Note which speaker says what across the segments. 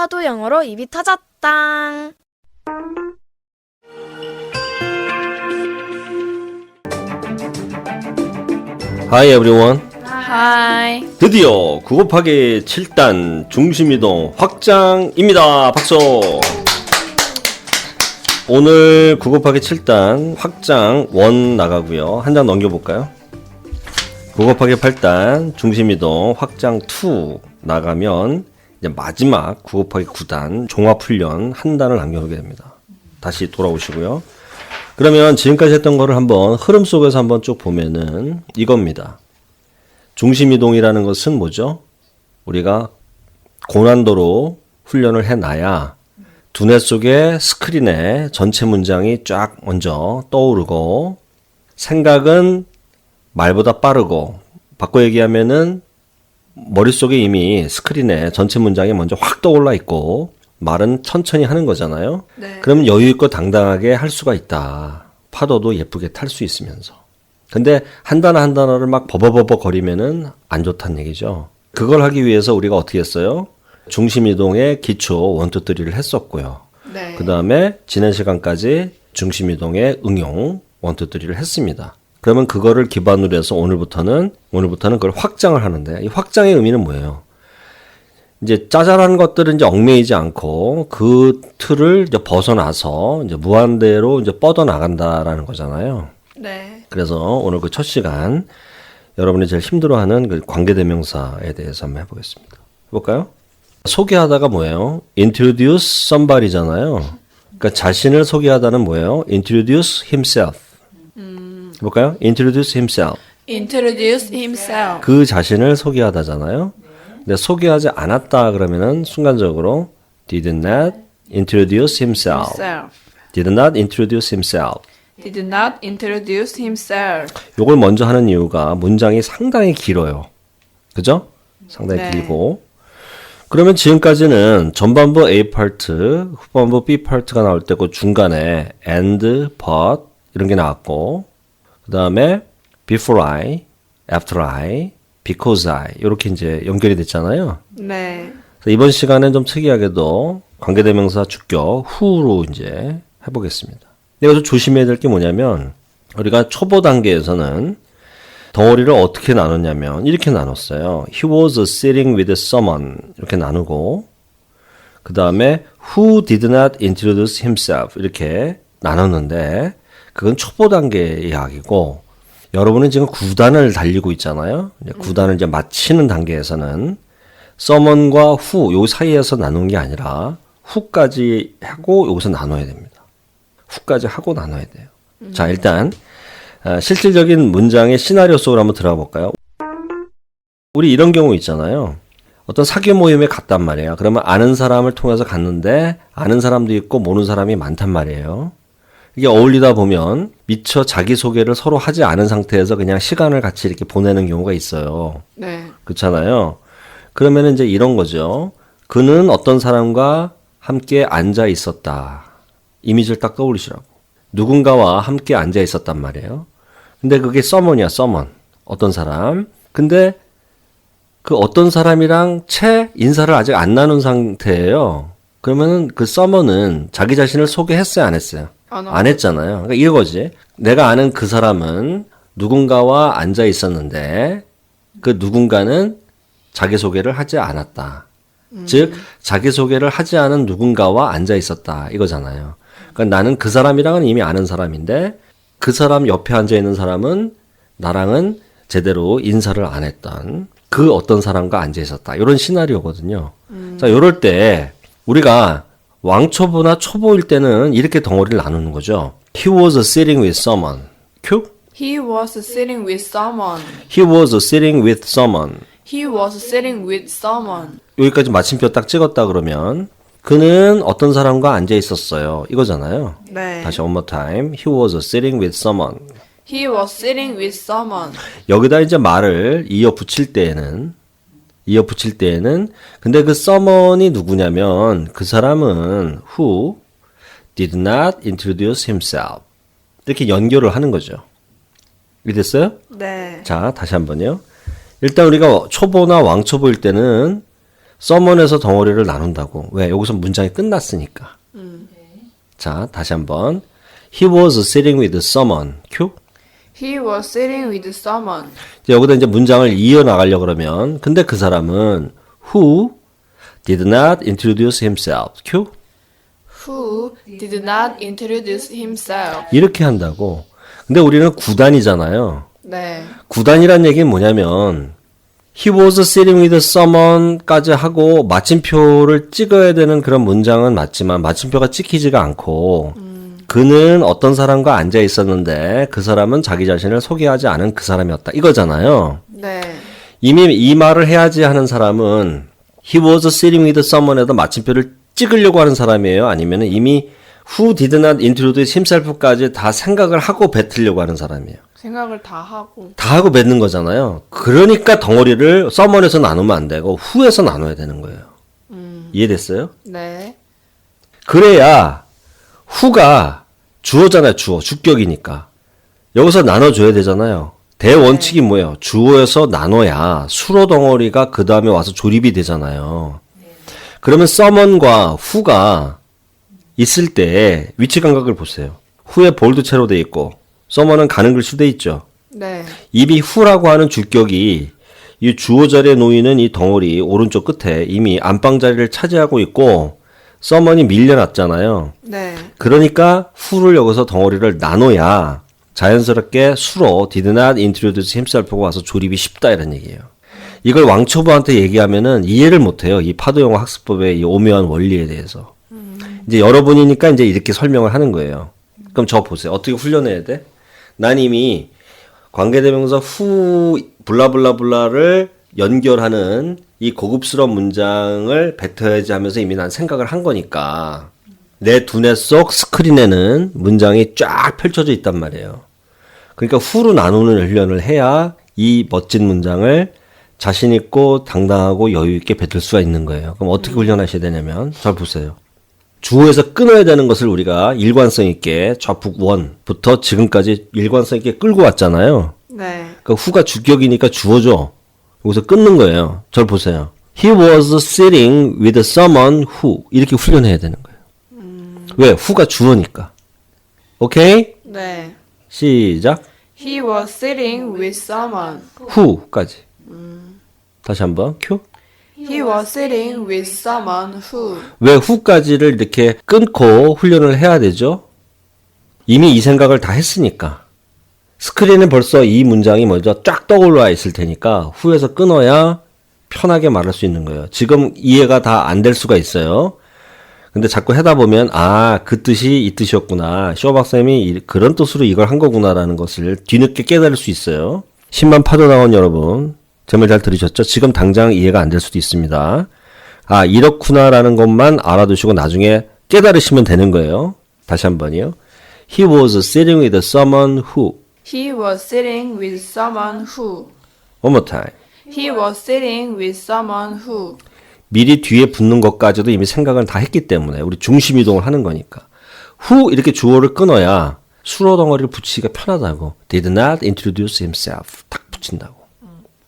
Speaker 1: 하도 영어로 입이 터졌당.
Speaker 2: Hi everyone.
Speaker 1: 하이.
Speaker 2: 드디어 9 곱하기 7단 중심이동 확장입니다. 박수. 오늘 9 곱하기 7단 확장 1 나가고요. 한 장 넘겨볼까요? 9 곱하기 8단 중심이동 확장 2 나가면 이제 마지막 9 곱하기 9단 종합훈련 한 단을 남겨놓게 됩니다. 다시 돌아오시고요. 그러면 지금까지 했던 거를 한번 흐름 속에서 한번 쭉 보면은 이겁니다. 중심이동이라는 것은 뭐죠? 우리가 고난도로 훈련을 해놔야 두뇌 속에 스크린에 전체 문장이 쫙 먼저 떠오르고 생각은 말보다 빠르고 바꿔 얘기하면은 머릿속에 이미 스크린에 전체 문장이 먼저 확 떠올라 있고 말은 천천히 하는 거잖아요.
Speaker 3: 네.
Speaker 2: 그러면 여유 있고 당당하게 할 수가 있다. 파도도 예쁘게 탈 수 있으면서. 근데 한 단어 한 단어를 막 버버버버 거리면은 안 좋다는 얘기죠. 그걸 하기 위해서 우리가 어떻게 했어요? 중심이동의 기초 1, 2, 3를 했었고요.
Speaker 3: 네.
Speaker 2: 그 다음에 지난 시간까지 중심이동의 응용 1, 2, 3를 했습니다. 그러면 그거를 기반으로 해서 오늘부터는 그걸 확장을 하는데 이 확장의 의미는 뭐예요? 이제 짜잘한 것들은 이제 얽매이지 않고 그 틀을 이제 벗어나서 이제 무한대로 이제 뻗어 나간다라는 거잖아요.
Speaker 3: 네.
Speaker 2: 그래서 오늘 그 첫 시간 여러분이 제일 힘들어하는 그 관계대명사에 대해서 한번 해보겠습니다. 해볼까요? 소개하다가 뭐예요? Introduce somebody잖아요. 그러니까 자신을 소개하다는 뭐예요? Introduce himself. 해볼까요? Introduce himself.
Speaker 3: Introduce himself.
Speaker 2: 그 자신을 소개하다잖아요. 근데 소개하지 않았다 그러면은 순간적으로 did not introduce himself. Did not introduce himself.
Speaker 3: Did not introduce himself.
Speaker 2: 요걸 먼저 하는 이유가 문장이 상당히 길어요. 그죠? 상당히
Speaker 3: 네.
Speaker 2: 길고. 그러면 지금까지는 전반부 A 파트, 후반부 B 파트가 나올 때고 중간에 and, but 이런 게 나왔고 그 다음에 before I, after I, because I 이렇게 이제 연결이 됐잖아요.
Speaker 3: 네.
Speaker 2: 그래서 이번 시간은 좀 특이하게도 관계대명사 주격 후로 이제 해보겠습니다. 여기서 조심해야 될 게 뭐냐면 우리가 초보 단계에서는 덩어리를 어떻게 나눴냐면 이렇게 나눴어요. He was sitting with someone 이렇게 나누고 그 다음에 Who did not introduce himself 이렇게 나눴는데 그건 초보 단계의 이야기고 여러분은 지금 9단을 달리고 있잖아요. 9단을 이제 마치는 단계에서는 someone과 who 요 사이에서 나눈 게 아니라 who까지 하고 여기서 나눠야 됩니다. who까지 하고 나눠야 돼요. 자, 일단 실질적인 문장의 시나리오 속으로 한번 들어가 볼까요? 우리 이런 경우 있잖아요. 어떤 사교 모임에 갔단 말이에요. 그러면 아는 사람을 통해서 갔는데 아는 사람도 있고 모르는 사람이 많단 말이에요. 이게 어울리다 보면 미처 자기소개를 서로 하지 않은 상태에서 그냥 시간을 같이 이렇게 보내는 경우가 있어요.
Speaker 3: 네.
Speaker 2: 그렇잖아요. 그러면 이제 이런 거죠. 그는 어떤 사람과 함께 앉아 있었다. 이미지를 딱 떠올리시라고. 누군가와 함께 앉아 있었단 말이에요. 근데 그게 someone이야, someone. 어떤 사람. 근데 그 어떤 사람이랑 채 인사를 아직 안 나눈 상태예요. 그러면은 그 someone은 자기 자신을 소개했어요, 안 했어요? 안 했잖아요. 그러니까 이거지. 내가 아는 그 사람은 누군가와 앉아 있었는데 그 누군가는 자기소개를 하지 않았다. 즉 자기소개를 하지 않은 누군가와 앉아 있었다. 이거잖아요. 그러니까 나는 그 사람이랑은 이미 아는 사람인데 그 사람 옆에 앉아 있는 사람은 나랑은 제대로 인사를 안 했던 그 어떤 사람과 앉아 있었다. 이런 시나리오거든요. 자, 요럴 때 우리가 왕초보나 초보일 때는 이렇게 덩어리를 나누는 거죠. He was sitting with someone. 큐?
Speaker 3: He was sitting with someone.
Speaker 2: He was sitting with someone.
Speaker 3: He was sitting with someone.
Speaker 2: 여기까지 마침표 딱 찍었다 그러면 그는 어떤 사람과 앉아 있었어요. 이거잖아요.
Speaker 3: 네.
Speaker 2: 다시 one more time. He was sitting with someone.
Speaker 3: He was sitting with someone.
Speaker 2: 여기다 이제 말을 이어 붙일 때에는 근데 그 someone이 누구냐면 그 사람은 who did not introduce himself 이렇게 연결을 하는 거죠. 이해됐어요?
Speaker 3: 네.
Speaker 2: 자, 다시 한번요. 일단 우리가 초보나 왕초보일 때는 someone에서 덩어리를 나눈다고. 왜? 여기서 문장이 끝났으니까. 자, 다시 한번. He was sitting with someone. 큐.
Speaker 3: He was sitting with someone
Speaker 2: 이제 여기다 이제 문장을 이어나가려고 그러면, 근데 그 사람은 who did not introduce himself. 큐.
Speaker 3: who did not introduce himself.
Speaker 2: 이렇게 한다고. 근데 우리는 구단이잖아요.
Speaker 3: 네.
Speaker 2: 구단이란 얘기는 뭐냐면 he was sitting with someone까지 하고 마침표를 찍어야 되는 그런 문장은 맞지만 마침표가 찍히지가 않고 그는 어떤 사람과 앉아 있었는데 그 사람은 자기 자신을 소개하지 않은 그 사람이었다. 이거잖아요.
Speaker 3: 네.
Speaker 2: 이미 이 말을 해야지 하는 사람은 he was sitting with someone에다 마침표를 찍으려고 하는 사람이에요? 아니면 이미 who did not introduce himself까지 다 생각을 하고 뱉으려고 하는 사람이에요?
Speaker 3: 생각을 다 하고.
Speaker 2: 다 하고 뱉는 거잖아요. 그러니까 덩어리를 someone에서 나누면 안 되고 who에서 나눠야 되는 거예요. 이해됐어요?
Speaker 3: 네.
Speaker 2: 그래야 who가 주어잖아요. 주어. 주격이니까. 여기서 나눠줘야 되잖아요. 대원칙이 뭐예요? 주어에서 나눠야 수로 덩어리가 그 다음에 와서 조립이 되잖아요. 그러면 someone과 who가 있을 때 위치 감각을 보세요. who에 볼드체로 돼 있고 someone은 가는 글씨로 돼 있죠.
Speaker 3: 네.
Speaker 2: 이미 who라고 하는 주격이 이 주어 자리에 놓이는 이 덩어리 오른쪽 끝에 이미 안방 자리를 차지하고 있고 someone이 밀려났잖아요.
Speaker 3: 네.
Speaker 2: 그러니까 who를 여기서 덩어리를 나눠야 자연스럽게 수로 did not introduce himself가 와서 조립이 쉽다 이런 얘기예요. 이걸 왕초보한테 얘기하면은 이해를 못해요. 이 파도영어 학습법의 이 오묘한 원리에 대해서. 이제 여러분이니까 이제 이렇게 설명을 하는 거예요. 그럼 저 보세요. 어떻게 훈련해야 돼? 난 이미 관계대명사 후 블라블라블라를 연결하는 이 고급스러운 문장을 뱉어야지 하면서 이미 난 생각을 한 거니까 내 두뇌 속 스크린에는 문장이 쫙 펼쳐져 있단 말이에요. 그러니까 후로 나누는 훈련을 해야 이 멋진 문장을 자신 있고 당당하고 여유 있게 뱉을 수가 있는 거예요. 그럼 어떻게 훈련하셔야 되냐면 잘 보세요. 주어에서 끊어야 되는 것을 우리가 일관성 있게 좌북 원부터 지금까지 일관성 있게 끌고 왔잖아요.
Speaker 3: 네.
Speaker 2: 그러니까 후가 주격이니까 주어죠. 여기서 끊는 거예요. 절 보세요. He was sitting with someone who 이렇게 훈련해야 되는 거예요. 왜? 후가 주어니까. 오케이?
Speaker 3: 네.
Speaker 2: 시작.
Speaker 3: He was sitting with someone.
Speaker 2: who까지. 다시 한번 큐.
Speaker 3: He was sitting with someone who.
Speaker 2: 왜 who까지를 이렇게 끊고 훈련을 해야 되죠? 이미 이 생각을 다 했으니까. 스크린에 벌써 이 문장이 먼저 쫙 떠올라 있을 테니까 who에서 끊어야 편하게 말할 수 있는 거예요. 지금 이해가 다 안 될 수가 있어요. 근데 자꾸 하다 보면 아, 그 뜻이 이 뜻이었구나. 쇼 박사님이 그런 뜻으로 이걸 한 거구나라는 것을 뒤늦게 깨달을 수 있어요. 10만 파도나온 여러분, 제 말 잘 들으셨죠? 지금 당장 이해가 안 될 수도 있습니다. 아, 이렇구나라는 것만 알아두시고 나중에 깨달으시면 되는 거예요. 다시 한 번이요. He was sitting with someone who.
Speaker 3: He was sitting with someone who.
Speaker 2: One more time.
Speaker 3: He was sitting with someone who.
Speaker 2: 미리 뒤에 붙는 것까지도 이미 생각을 다 했기 때문에 우리 중심 이동을 하는 거니까. who 이렇게 주어를 끊어야 수로 덩어리를 붙이기가 편하다고. Did not introduce himself. 딱 붙인다고.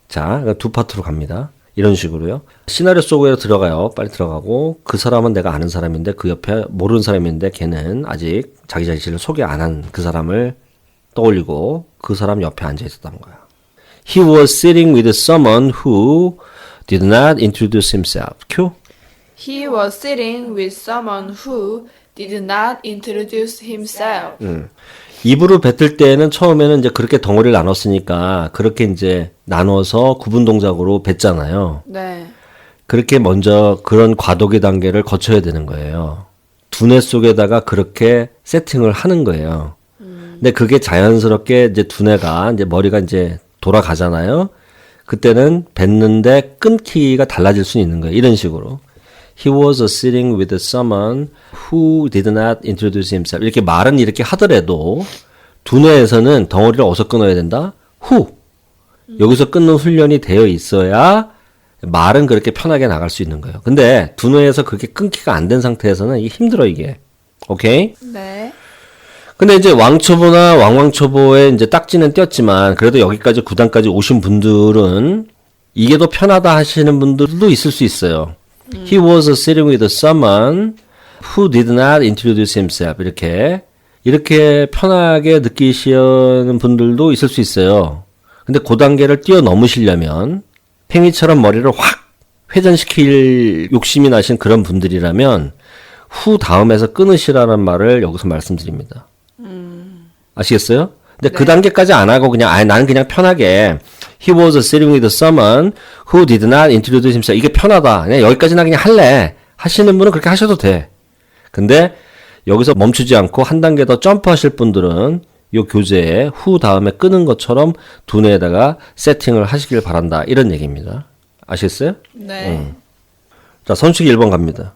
Speaker 2: 자, 두 파트로 갑니다. 이런 식으로요. 시나리오 속으로 들어가요. 빨리 들어가고 그 사람은 내가 아는 사람인데 그 옆에 모르는 사람인데 걔는 아직 자기 자신을 소개 안 한 그 사람을 떠올리고 그 사람 옆에 앉아 있었던 거야. He was sitting with someone who did not introduce himself. 큐.
Speaker 3: He was sitting with someone who did not introduce himself.
Speaker 2: 입으로 뱉을 때는 처음에는 이제 그렇게 덩어리를 나눴으니까 그렇게 이제 나눠서 구분 동작으로 뱉잖아요.
Speaker 3: 네.
Speaker 2: 그렇게 먼저 그런 과도기 단계를 거쳐야 되는 거예요. 두뇌 속에다가 그렇게 세팅을 하는 거예요. 근데 그게 자연스럽게 이제 두뇌가 이제 머리가 이제 돌아가잖아요. 그때는 뱉는데 끊기가 달라질 수 있는 거예요. 이런 식으로. He was sitting with someone who did not introduce himself. 이렇게 말은 이렇게 하더라도 두뇌에서는 덩어리를 어디서 끊어야 된다? who. 여기서 끊는 훈련이 되어 있어야 말은 그렇게 편하게 나갈 수 있는 거예요. 근데 두뇌에서 그렇게 끊기가 안 된 상태에서는 이게 힘들어 이게. 오케이?
Speaker 3: 네.
Speaker 2: 근데 이제 왕초보나 왕왕초보에 이제 딱지는 띄었지만 그래도 여기까지 9단까지 오신 분들은 이게 더 편하다 하시는 분들도 있을 수 있어요. He was sitting with someone who did not introduce himself. 이렇게 편하게 느끼시는 분들도 있을 수 있어요. 근데 그 단계를 뛰어넘으시려면 팽이처럼 머리를 확 회전시킬 욕심이 나신 그런 분들이라면 후 다음에서 끊으시라는 말을 여기서 말씀드립니다. 아시겠어요? 근데 그 단계까지 안 하고 그냥 나는 그냥 편하게 He was sitting with someone who did not introduce himself. 이게 편하다. 그냥 여기까지나 그냥 할래. 하시는 분은 그렇게 하셔도 돼. 근데 여기서 멈추지 않고 한 단계 더 점프하실 분들은 이 교재에 후 다음에 끄는 것처럼 두뇌에다가 세팅을 하시길 바란다. 이런 얘기입니다. 아시겠어요?
Speaker 3: 네.
Speaker 2: 자, 선수기 1번 갑니다.